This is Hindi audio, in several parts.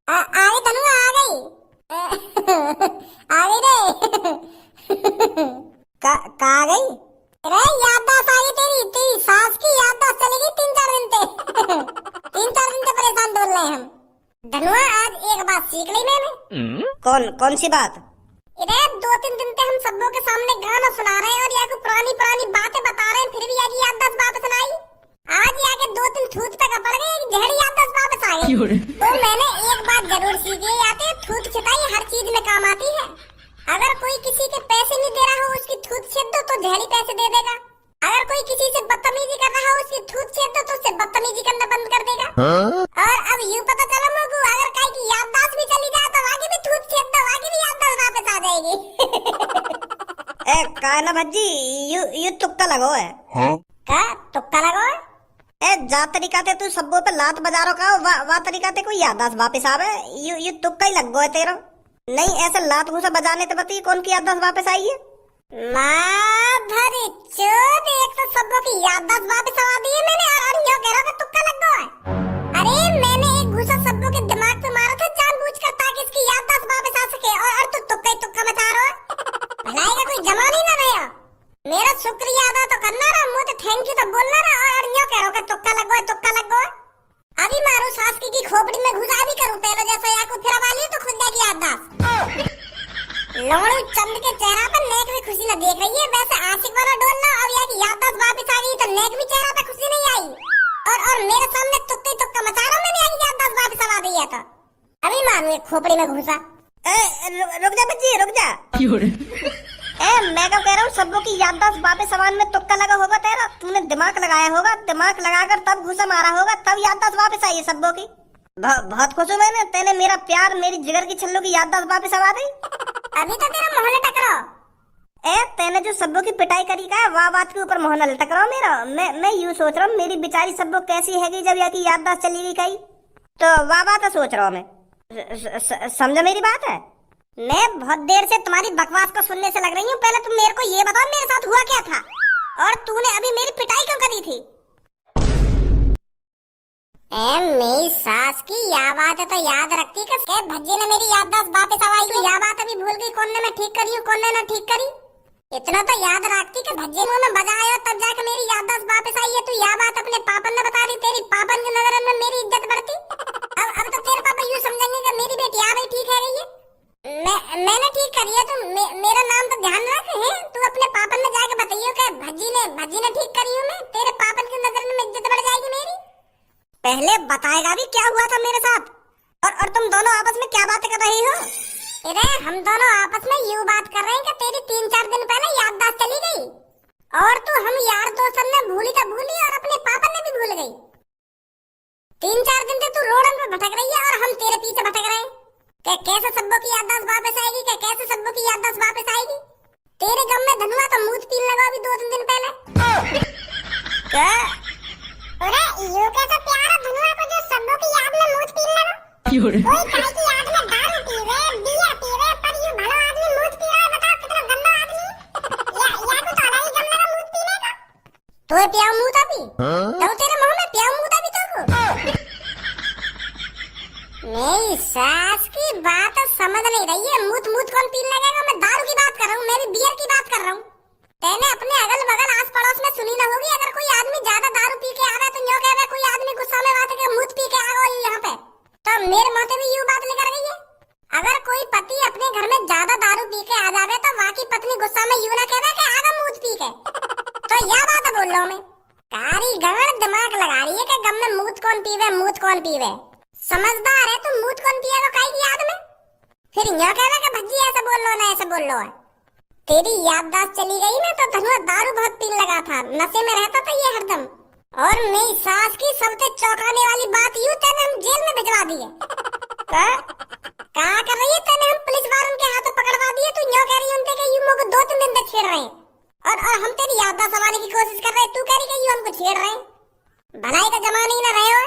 आ गई धनु, आ गई। आ गई रे। का आ गई? अरे याददाश्त आ गई तेरी, तेरी सास की याददाश्त चली गई 3-4 दिन से। 3-4 दिन से परेशान डोल रहे हैं हम। धनुआ आज एक बात सीख ली मैंने। कौन कौन सी बात? अरे 2-3 दिन से हम सबों के सामने गाना सुना रहे हैं और यहाँ को पुरानी पुरानी बातें बता रहे हैं, फिर भी यहाँ याददाश्त वापस सुनाई। आज यहाँ के 2-3 थूत पे पड़ गए, एक ढेर याददाश्त वापस आ गई। तो मैंने एक बात जरूर सीखी है, यहाँ थूत छिटाई हर चीज में काम आती है। अगर कोई किसी के पैसे नहीं दे रहा हो, उसकी थूत छेद दो तो झेड़ी पैसे दे देगा। अगर कोई किसी से बदतमीजी कर रहा हो, उसकी थूत छेद दो तो उससे बदतमीजी करना बंद कर देगा। और अब यूं पता चला मुझको, अगर कहीं की याददाश्त भी चली जाए तो आगे भी थूत छेद दो, आगे भी याददाश्त वापस आ जाएगी। ए कायना भज्जी, यू तुक्का लगो है। का तुक्का लगो है? ए जा तरीका ते तू सबो पे लात बजारो का वा तरीका ते कोई याददाश्त वापस आवे। यू तुक्का ही लग गो है तेरा। नहीं ऐसे लात घूसा बजाने ते बती कौन की याददाश्त वापस आई है? माधरी चोद, एक तो सबों की याददाश्त वापस आ दी है मैंने, और यूं कह रहा था तुक्का लग गया है। अरे मैंने एक घूसा सबों के दिमाग पे मारा था जानबूझकर, ताकि इसकी याददाश्त वापस आ सके, और तू तुक्का ही तुक्का मचा रहा है। भलाई का कोई जमान ही ना रहा। मेरा शुक्रिया अदा तो करना रहा, मुझे थैंक यू तो बोलना रहा, और यूं कह रहा तुक्का लग गया, तुक्का लग गया। अभी मारू सास की खोपड़ी में घुसा भी करूं पहले जैसा, या को फिर वाली तो खुद जाएगी याददाश्त। लोमड़ू चंद के चेहरा पर नेक भी खुशी न देख रही है, वैसे आशिक वाला डोलना, अब यहाँ की याददाश्त वापस आ गई तो नेक भी चेहरा पे खुशी नहीं आई। और मेरे सामने तुक्का ही तुक्का मचा रहा हूं, मैंने यहाँ की याददाश्त वापस आ दी है तो अभी मारू एक खोपड़ी में घुसा। रुक जा बच्ची, रुक जा। मैं क्या कह रहा हूँ, सबों की याददाश्त वापस सामान में तुक्का लगा होगा तेरा। तूने दिमाग लगाया होगा, दिमाग लगाकर तब घुसा मारा होगा, तब याददाश्त वापस आई है सबों की। बहुत खुश हूँ मैंने, तेने मेरा प्यार, मेरी जिगर की छल्लों की याददाश्त वापस आ गई। अभी तो तेरा मोहल्ला टकराओ। तेने जो सबों की पिटाई करी का, वाह बात के ऊपर मोहल्ला टकराओ मेरा। मैं यूँ सोच रहा हूँ, मेरी बेचारी सबों कैसी है जब यहाँ की याददाश्त चली गई कहीं, तो वाह बात सोच रहा हूँ मैं। समझा मेरी बात है? मैं बहुत देर से तुम्हारी बकवास को सुनने से लग रही हूँ। पहले तुम मेरे को ये बताओ मेरे साथ हुआ क्या था, और तूने अभी मेरी पिटाई क्यों करी थी? मेरी सास की यह बात है तो याद रखती कि भज्जी ने मेरी याददाश्त वापस आवाई थी। यह बात अभी भूल गई, कौन ने मैं ठीक करी हूँ, कौन ने ना ठीक करी। इतना तो याद रखती कि भज्जी मुंह में बजाया तब जाकर मेरी याददाश्त वापस आई है। तू यह बात अपने पापन ने बता दी, तेरी पापन की नजर में मेरी इज्जत बढ़ती। अब तो तेरे पापा यूँ समझेंगे कि मेरी बेटी आ गई ठीक है गई है। मैंने ठीक करी है, तू मेरा नाम तो ध्यान रख है। तू अपने पापन ने जाके बताइयो कि भज्जी ने ठीक करी हूँ मैं, तेरे पापन की नजर में इज्जत बढ़ जाएगी मेरी। पहले बताएगा भी क्या हुआ था मेरे साथ, और तुम दोनों आपस में क्या बातें कर रही हो? अरे हम दोनों आपस में यूं बात कर रहे हैं कि तेरी 3-4 दिन पहले याददाश्त चली गई, और तू हम यार दोस्तों ने भूली तो भूली, और अपने पापा ने भी भूल गई। 3-4 दिन से तू रोडन पे भटक रही है और हम तेरे पीछे भटक रहे हैं कि कैसे सबों की याददाश्त वापस आएगी, कि कैसे सबों की याददाश्त वापस आएगी। तेरे गम में धनुआ तो मूत पीन लगा अभी 2-3 दिन पहले। क्या? अरे यूं कैसे प्यारा धनुआ को जो सबों की याद में मूत पीन लगा? कोई काय की याद में दारू पीवे, बियर पीवे, पर यूं भला आदमी मूत पी रहा है, बताओ कितना गंदा आदमी। या को तो अलग ही गम लगा मूत पीने का। तो पिया मूत अभी तो तेरे मुंह में पिया मूत अभी तो मेरी सास की बात समझ नहीं रही है। मूत मूत कौन पीने लगेगा? मैं दारू की बात कर रहा हूँ, मैं भी बियर की बात कर रहा हूँ। तेने अपने अगल बगल आस पड़ोस में सुनी ना होगी, अगर कोई आदमी ज्यादा दारू पी के आ रहा है तो यूं कहवे कोई आदमी गुस्सा में बात है मूत पी के आ गया यहाँ पे, तो मेरे मुंह से भी यूं बात निकल रही है। अगर कोई पति अपने घर में ज्यादा दारू पी के आ जावे तो वहाँ की पत्नी गुस्सा में यूं ना कहवे कि आगा मूत पी के। तो यह बात बोल रहा हूँ मैं। कारीगर दिमाग लगा रही है कि गम में मूत कौन पीवे, मूत कौन पीवे। समझदार है तू, मूत कौन पिएगा काई की याद में? फिर यूं कहवे कि भज्जी ऐसे बोल लो ना ऐसे बोल लो है। तेरी याददाश्त चली गई ना तो धनुआ दारू बहुत पीने लगा था, नशे में रहता था ये हरदम। और मेरी सास की सबसे चौंकाने वाली बात यूं तेने हम जेल में भिजवा दी है। क्या कर रही है? तेने हम पुलिस वालों के हाथों पकड़वा दिए। तू यूं कह रही है उनके कि यूं मुझको 2-3 दिन तक छेड़ रहे हैं, और हम तेरी याददाश्त संभालने की कोशिश कर रहे हैं, तू कह रही है यूं हमको छेड़ रहे हैं। भलाई का जमाना ही ना रहे हो।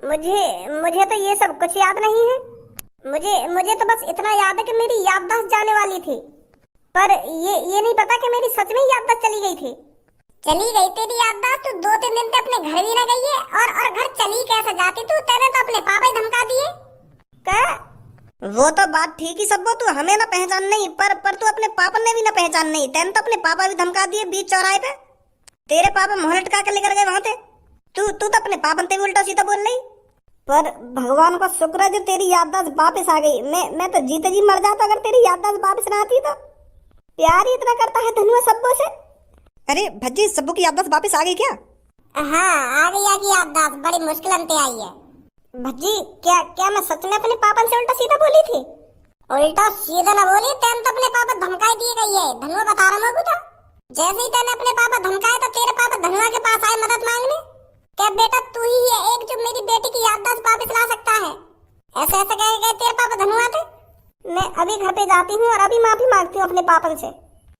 मुझे तो ये सब कुछ याद नहीं है। मुझे तो बस इतना याद है कि मेरी याददाश्त जाने वाली थी, पर ये नहीं पता कि मेरी सच में याददाश्त चली गई थी। चली गई तेरी याददाश्त? तू 2-3 दिन से अपने घर भी ना गई है, और घर चली कैसे जाती तू? तेने तो अपने पापा ही धमका दिए। क्या? वो तो बात ठीक ही सब, तू हमें ना पहचान नहीं, पर तू अपने पापा ने भी ना पहचान नहीं। तैने तो अपने पापा भी धमका दिए बीच चौराहे पे। तेरे पापा मोहर लटका के लेकर गए वहां पे। तू तो अपने पापा से उल्टा सीधा बोल रही। पर भगवान का शुक्र है जो तेरी याददाश्त वापस आ गई। मैं तो जीते जी मर जाता अगर तेरी याददाश्त वापस ना आती तो। प्यार ही इतना करता है धनुआ सब्बो से। अरे भज्जी, सब्बो की याददाश्त वापस आ गई क्या? हाँ, आ गई आगे याददाश्त, बड़ी मुश्किल से आई है। भज्जी, क्या मैं सच में अपने पापा से उल्टा सीधा बोली थी? उल्टा सीधा ना बोली, तेन तो अपने पापा धमकाई दिए गई है। धनुआ बता रहा मैं तो जैसे ही तेने अपने पापा धमकाए तो तेरे पापा धनुआ के पास आए मदद मांगने। क्या बेटा तू ही है एक जो मेरी बेटी की याददाश्त वापस ला सकता है? ऐसे ऐसे कह गए तेरे पापा धनुआ थे। मैं अभी घर पे जाती हूँ और अभी माफी मांगती हूँ अपने पापन से।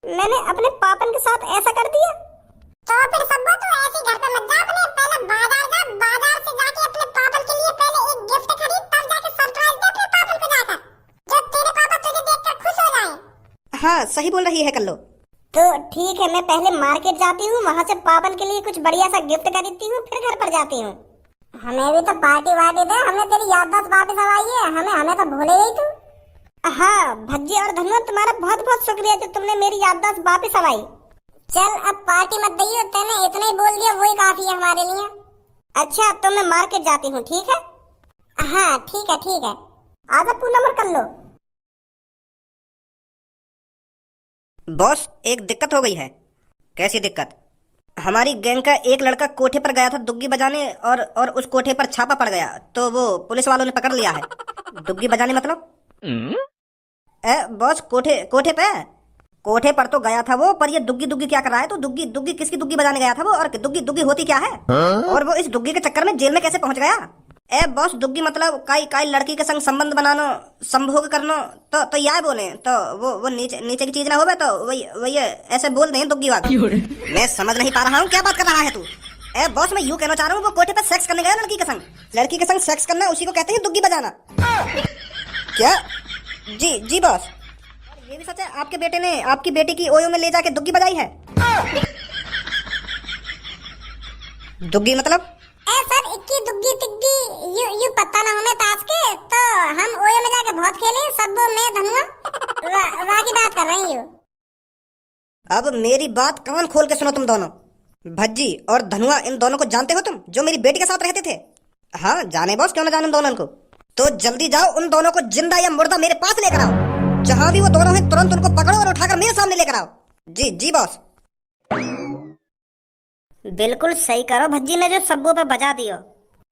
मैंने अपने पापन के साथ ऐसा कर दिया। तो फिर सब्बो तू ऐसे घर पे मत जा, अपने पहले बाजार जा, बाजार से जाके अपने पापन के लिए पहले एक गिफ्ट खरीद, तब जाके सरप्राइज दे अपने पापन को जाकर, जब तेरे पापा तुझे देखकर खुश हो जाएं। हाँ, सही बोल रही है कल्लो। तो ठीक है, मैं पहले मार्केट जाती हूँ, वहाँ से पापन के लिए कुछ बढ़िया सा गिफ्ट खरीदती हूँ, फिर घर पर जाती हूँ। हमें भी तो पार्टी वार्टी दे, हमें तेरी याददाश्त वापस आई है। हमें तो भूले गई तू। हाँ भज्जी और धनुआ, तुम्हारा बहुत बहुत शुक्रिया जो तुमने मेरी याददाश्त वापस आई। चल अब पार्टी मत दइयो, तेने इतना ही बोल दिया वही काफी है हमारे लिए। अच्छा, तो मैं मार्केट जाती हूँ, ठीक है? हाँ ठीक है ठीक है। आजा पूनम कर लो। बॉस, एक दिक्कत हो गई है। कैसी दिक्कत? हमारी गैंग का एक लड़का कोठे पर गया था दुग्गी बजाने और उस कोठे पर छापा पड़ गया, तो वो पुलिस वालों ने पकड़ लिया है। दुग्गी बजाने मतलब? बॉस, कोठे कोठे पर तो गया था वो, पर ये दुग्गी दुग्गी क्या कर रहा है? तो दुग्गी किसकी दुग्गी बजाने गया था वो? और दुग्गी होती क्या है? और वो इस दुग्गी के चक्कर में जेल में कैसे पहुंच गया? बॉस, दुग्गी मतलब काई लड़की के संग संबंध बनानो, संभोग करनो, तो यह बोले तो वो नीचे की चीज ना होवे तो वही ऐसे बोल रहे हैं दुग्गी बात। मैं समझ नहीं पा रहा हूँ क्या बात कर रहा है तू। बॉस, मैं यूं कहना चाह रहा हूँ वो कोठे पर सेक्स करने गया लड़की के संग सेक्स करना, उसी को कहते हैं दुग्गी बजाना। क्या? जी बॉस। ये भी सच है, आपके बेटे ने आपकी बेटी की ओयो में ले जाके दुग्गी बजाई है? दुग्गी मतलब? सर, इक्की दुग्गी तिग्गी यू पता ना हमें ताश के, तो हम ओयो में जाके बहुत खेले सब, मैं धनुआ वाह की बात कर रही हूँ। अब मेरी बात कान खोल के सुनो तुम दोनों। भज्जी और धनुआ, इन दोनों को जानते हो तुम, जो मेरी बेटी के साथ रहते थे? हाँ जाने बॉस, क्यों ना जाने उन दोनों को। तो जल्दी जाओ, उन दोनों को जिंदा या मुर्दा मेरे पास लेकर आओ। जहां भी वो दोनों हैं तुरंत उनको पकड़ो और उठाकर मेरे सामने लेकर आओ। जी बॉस। बिल्कुल सही करो भज्जी ने जो सब्बू पे बजा दियो।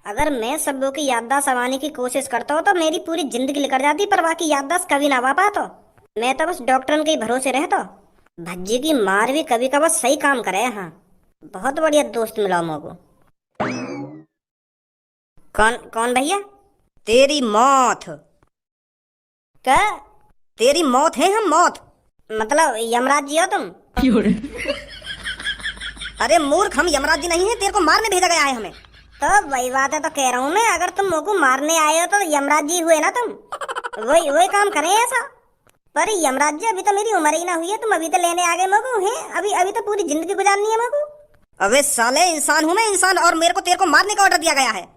अगर मैं सब्बू की याददाश्त संभालने की कोशिश करता हूँ तो मेरी पूरी जिंदगी निकल जाती, पर बाकी याददाश्त कभी ना पा पाता। मैं तो बस डॉक्टर के भरोसे रहता। भज्जी की मार भी कभी कभार सही काम करे। हाँ, बहुत बढ़िया दोस्त मिला मोको। कौन भैया? तेरी मौत। क्या? तेरी मौत है हम मौत? मतलब यमराज जी हो तुम? अरे मूर्ख, हम यमराज जी नहीं है, तेरे को मारने भेजा गया है हमें। तो वही बात है, तो कह रहा हूँ मैं, अगर तुम मोको मारने आए हो तो यमराज जी हुए ना तुम। वही काम करें ऐसा। पर यमराज जी, अभी तो मेरी उम्र ही ना हुई है, तुम अभी तो लेने आ गए मोको हैं। अभी तो पूरी जिंदगी गुजारनी है मोको। अबे साले, इंसान हूँ मैं इंसान, और मेरे को तेरे को मारने का ऑर्डर दिया गया है।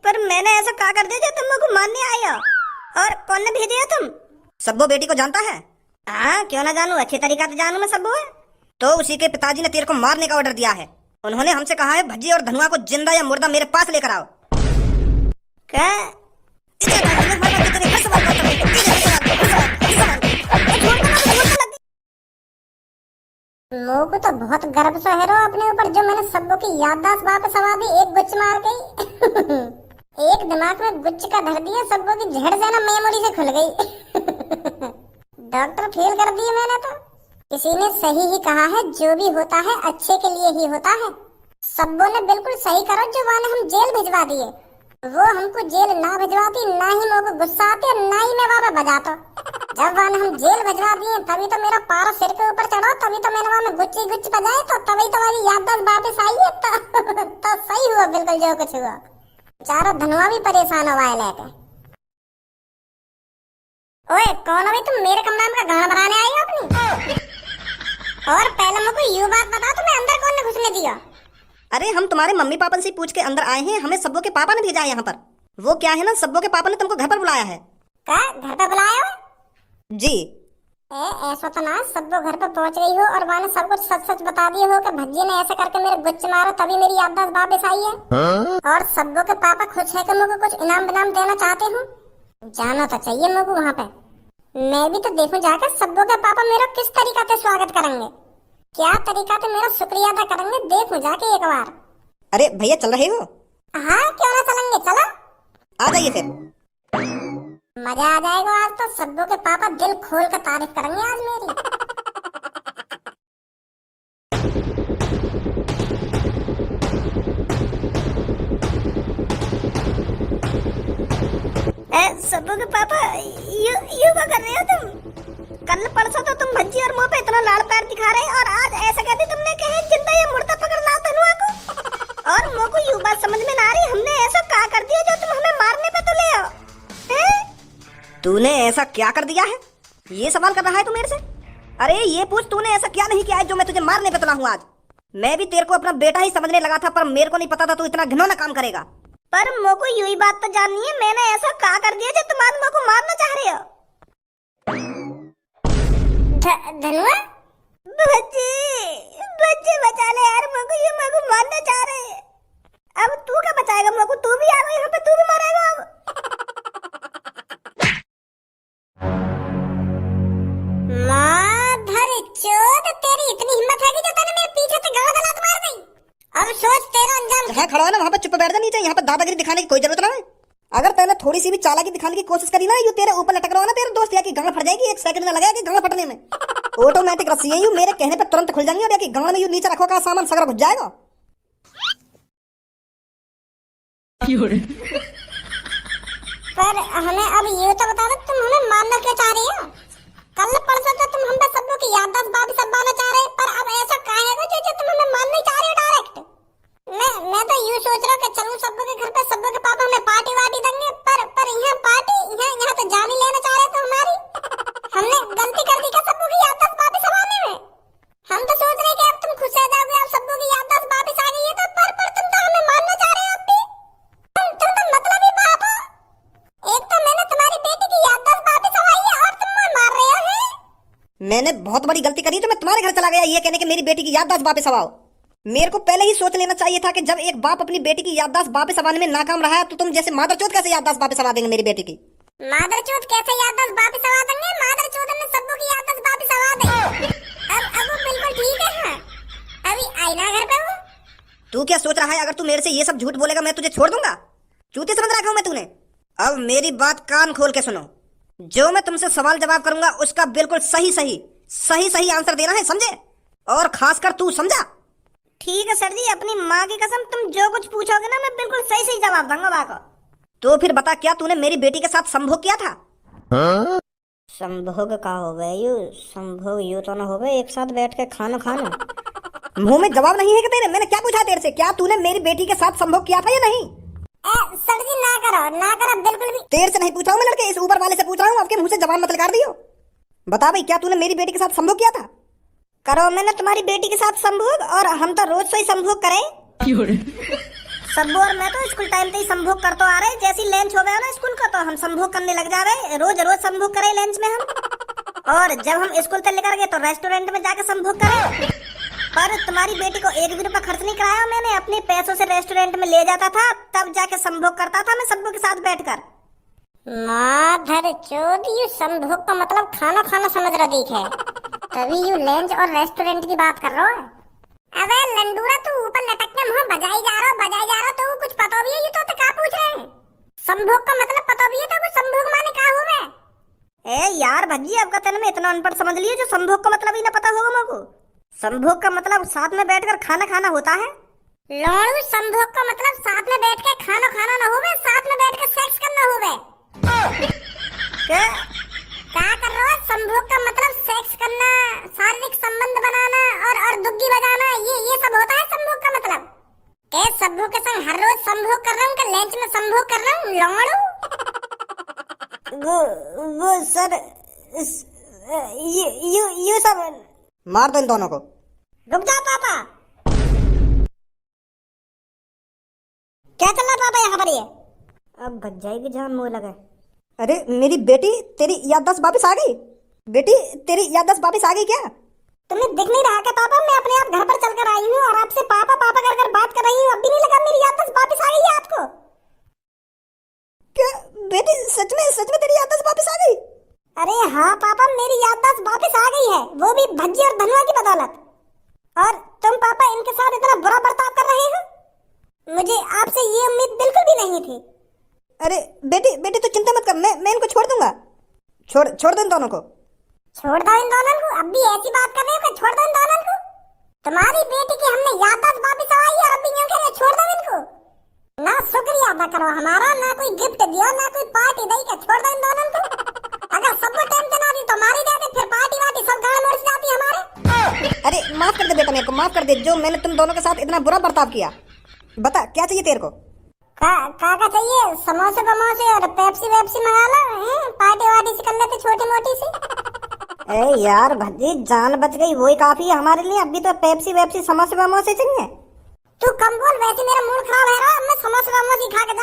पर मैंने ऐसा क्या कर दिया जो तुम मोको मारने आए हो? और कौन ने भेजे हो तुम? सब्बो बेटी को जानता है? हाँ, क्यों ना जानू, अच्छी तरीका से जानू मैं सब्बो है। तो उसी के पिताजी ने तेरे को मारने का ऑर्डर दिया है। उन्होंने हमसे कहा है भज्जी और धनुआ को जिंदा या मुर्दा मेरे पास लेकर आओ। क्या? लोग तो बहुत गर्व से है अपने ऊपर, जो मैंने सबको की याददाश्त वापस सवा दी एक गुच्छ मार गई। एक दिमाग में गुच्छ का धर दिया, सबको की झड़ से ना मेमोरी से खुल गई। डॉक्टर फेल कर दिए मैंने तो। किसी ने सही ही कहा है, जो भी होता है अच्छे के लिए ही होता है। सब्बो ने बिल्कुल सही करा, जो वाने हम जेल भिजवा दिए। वो हमको जेल ना भिजवाती, ना ही मेरे को गुस्सा आती, ना ही मैं वहाँ बजाता। जब वाने हम जेल भिजवा दिए, तभी तो मेरा पारा सिर के ऊपर चढ़ा, तभी तो मैंने वहाँ गुच्ची गुच्छ बजाए, तो तभी तो मेरी याददाश्त वापस आई है। तो सही हुआ बिल्कुल जो कुछ हुआ। बेचारा धनुआ भी परेशान हुआ है लेके। ओए कौन हो तुम? मेरे कमरा में गाना बनाने आई हो अपनी? और पहले मुझको यूं बात बता, तुम्हें अंदर कौन ने घुसने दिया? अरे हम तुम्हारे मम्मी पापा से पूछ के अंदर आए हैं, हमें सब्बो के पापा ने भेजा है यहाँ पर। वो क्या है ना, सब्बो के पापा ने तुमको घर पर बुलाया है। क्या घर पे बुलाया हो? जी। ऐसा तो ना सब्बो घर पे पहुंच गई हो और वहां ने सब कुछ सच सच बता दिए हो कि भज्जी ने ऐसे करके मेरे गुच्छ मारा तभी मेरी याददाश्त वापस आई है। और सब्बो के पापा खुश है कि मुझे कुछ इनाम विनाम देना चाहते हो। जाना तो चाहिए मुझे वहाँ पे। मैं भी तो देखूं जाकर सब्बो के पापा मेरा किस तरीका से स्वागत करेंगे, क्या तरीका से मेरा शुक्रिया अदा करेंगे, देखूं जाके एक बार। अरे भैया चल रहे हो? हाँ क्यों ना चलेंगे, चलो आ जाइए फिर। मजा आ जाएगा आज तो। सब्बो के पापा दिल खोल कर तारीफ करेंगे आज मेरी। सब्बो के पापा यू क्या कर रहे हो तुम? कल परसों तो तुम भज्जी और मुंह पे इतना लाल पैर दिखा रहे और आज ऐसा कहते तुमने कहे जिंदा ये मुर्दा पकड़ ला धनुआ को। और मुंह को यू बात समझ में ना आ रही, हमने ऐसा क्या कर दिया जो तुम हमें मारने पे तुले हो? तूने ऐसा क्या कर दिया है, ये सवाल कर रहा है तू मेरे से? अरे ये पूछ तूने ऐसा क्या नहीं किया है जो मैं तुझे मारने पे तुला हूँ आज? मैं भी तेरे को अपना बेटा ही समझने लगा था, पर मेरे को नहीं पता था तू इतना घिनौना काम करेगा। पर मोको यही बात तो जाननी है, मैंने ऐसा क्या कर दिया जो तुम आज मोको मारना चाह रहे हो? धनुआ बच्चे बच्चे बचा ले यार, मोको मारना चाह रहे हैं। अब तू क्या बचाएगा मोको? तू भी आ गई यहाँ पे, तू भी मारेगा अब। माधर चोद, तेरी इतनी हिम्मत है कि जो तूने मेरे पीछे से गला गला मार दी। अब सोच तेरा अंजाम। जहाँ खड़ा हो ना वहाँ पे चुप बैठ जा, नीचे यहाँ पे दादागिरी दिखाने की कोई जरूरत ना है। अगर तूने थोड़ी सी भी चालाकी दिखाने की कोशिश करी ना, यू तेरे ऊपर लटक रहा ना तेरे दोस्त या की गांड फट जाएगी, एक सेकंड ना लगेगा गांड फटने में। ऑटोमेटिक रस्सी है यू, मेरे कहने पे तुरंत खुल जाएंगी और या की गांड में यू नीचे रखो का सामान सगरा घुस जाएगा। पर हमें अब ये तो बता दो, तुम हमें मारना क्यों चाह रही हो? कल परसों तो तुम हम पे सबको की याददाश्त वापस बनवाना चाह रहे, पर अब ऐसा काहे है जो तुम हमें मारना ही चाह रहे हो डायरेक्ट? मैं तो यूं सोच रहा हूं कि चलूं सब्बो के घर पे, सब्बो के पापा हमें पार्टी वार्टी देंगे, पर यहाँ पार्टी यहाँ तो जान ही लेना चाह रहे थे हमारी। हमने गलती कर दी क्या सब्बो की याददाश्त वापस आने में? हम तो सोच रहे कि अब तुम खुश रह जाओगे, अब सब्बो की याददाश्त वापस आ गई है तो, पर तुम तो हमें मारना चाह रहे हो अब भी। तुम तो मतलब ही बाप हो। एक तो मैंने तुम्हारी बेटी की याददाश्त वापस आई है और तुम मुझे मार रहे हो। मैंने बहुत बड़ी गलती करी तो मैं तुम्हारे घर चला गया ये कहने के मेरी बेटी की याददाश्त वापस आवाओ। मेरे को पहले ही सोच लेना चाहिए था कि जब एक बाप अपनी बेटी की याददाश्त वापस आवाने में नाकाम रहा है तो तुम जैसे मादरचोद कैसे याददाश्त वापस आवा देंगे मेरी बेटी की? मादरचोद कैसे याददाश्त वापस आवा देंगे? मादरचोद ने सब्बो की याददाश्त वापस आवा दी। अब वो बिल्कुल ठीक है। हाँ अभी आई ना घर पे वो। तू क्या सोच रहा है अगर तू मेरे से ये सब झूठ बोलेगा मैं तुझे छोड़ दूंगा? चूते समझ रखा हूं मैं तूने? अब मेरी बात कान खोल के सुनो, जो मैं तुमसे सवाल जवाब करूंगा उसका बिल्कुल सही आंसर देना है, समझे? और खासकर तू, समझा? ठीक है सर जी, अपनी माँ की कसम तुम जो कुछ पूछोगे ना मैं बिल्कुल सही जवाब दूंगा बाको। तो फिर बता, क्या तूने मेरी बेटी के साथ संभोग किया था? संभोग का हो गया यू? संभोग यू तो ना हो गए एक साथ बैठ के खाना मुंह में जवाब नहीं है कि तेरे? मैंने क्या पूछा तेरे से, क्या तूने मेरी बेटी के साथ संभोग किया था या नहीं? सर जी ना करो बिल्कुल भी। तेरे से नहीं पूछा हूँ मैं लड़के, इस ऊपर वाले से पूछ रहा हूँ, आपके मुंह से जबान मत निकाल दियो। बता भाई, क्या तूने मेरी बेटी के साथ संभोग किया था? करो मैंने तुम्हारी बेटी के साथ संभोग, और हम तो रोज से ही संभोग करें। सब्बू और मैं तो स्कूल टाइम पे ही संभोग करते आ रहे, जैसी लंच हो गया ना स्कूल का तो हम संभोग करने लग जा रहे, रोज संभोग करे लंच में हम। और जब हम स्कूल से लेकर गए तो रेस्टोरेंट में जाके संभोग करे। पर तुम्हारी बेटी को एक भी रुपया खर्च नहीं कराया मैंने, अपने पैसों से रेस्टोरेंट में ले जाता था, तब जाके संभोग करता था मैं सब्बू के साथ बैठकर। माधर चोद, यू संभोग का मतलब खाना समझ रहा दिख है, तभी यू लंच और रेस्टोरेंट की बात कर रहा है। अबे लंडूरा, तू ऊपर लटक के मुंह बजाई जा रहा तो कुछ पता भी है ये तो क्या पूछ रहे हैं? संभोग का मतलब पता भी है तो कुछ संभोग माने क्या हो गए? ए यार भज्जी, आपका तेल में इतना अनपढ़ समझ लिए जो संभोग का मतलब ही ना पता होगा मुझको। संभोग का मतलब साथ में बैठकर खाना होता है। लौड़ू, संभोग का मतलब साथ में बैठ के खाना ना होवे, साथ में बैठ के सेक्स करना होवे। क्या कर रहा है? संभोग का मतलब सेक्स करना, शारीरिक संबंध बनाना और दुग्गी बजाना, ये सब होता है संभोग का मतलब। के सब्बू के संग हर रोज संभोग कर रहा हूँ, के लंच में संभोग कर रहा हूँ लौड़ू? वो सर ये सब मार दो इन दोनों को। रुक जा पापा। क्या चल रहा पापा यहाँ पर? ये अब बच जाएगी जहाँ मुंह लगे। अरे मेरी बेटी, तेरी याददाश्त वापस आ गई? बेटी तेरी याददाश्त वापस आ गई क्या? तुम्हें दिख नहीं रहा क्या पापा, मैं अपने आप घर पर चलकर आई हूँ और आपसे पापा पापा कर कर बात कर रही हूँ, अब भी नहीं लगा मेरी याददाश्त वापस आ गई है आपको? क्या बेटी सच में तेरी याददाश्त वापस आ गई? अरे हाँ पापा, मेरी याददाश्त वापस आ गई है, वो भी भज्जी और धनुआ की बदौलत। और तुम पापा इनके साथ इतना बुरा बर्ताव कर रहे हो, मुझे आपसे ये उम्मीद बिल्कुल भी नहीं थी। अरे बेटी तू चिंता मत कर, मैं इनको छोड़ दूंगा। छोड़ दो इन दोनों को। छोड़ दो इन दोनों को? अब भी ऐसी बात कर रहे हो कि छोड़ दो इन दोनों को? तुम्हारी बेटी की हमने याददाश्त वापस आई है, अब भी यूं कह रहे हो छोड़ दो इनको? ना शुक्रिया अदा करो हमारा, ना कोई गिफ्ट दियो, ना कोई पार्टी दई के छोड़ दो इन दोनों को। अगर सबको टेंशन आती तो मारी जाते, फिर पार्टी वार्टी सब गाड़ मोड़ से जाती हमारे। अरे माफ कर दे बेटा, मेरे को माफ कर दे, जो मैंने तुम दोनों के साथ इतना बुरा बर्ताव किया। बता क्या चाहिए तेरे को? का चाहिए? समोसे बमोसे और पेप्सी वेप्सी मंगा लो, हैं? पार्टी वार्टी से कर लेते छोटी मोटी सी। ए यार भज्जी, जान बच गई वही काफी है हमारे लिए, अभी तो पेप्सी वेप्सी समोसे वमोसे चाहिए। तू कम बोल, वैसे मेरा मूड खराब है, मैं समोसे बमोसे खा के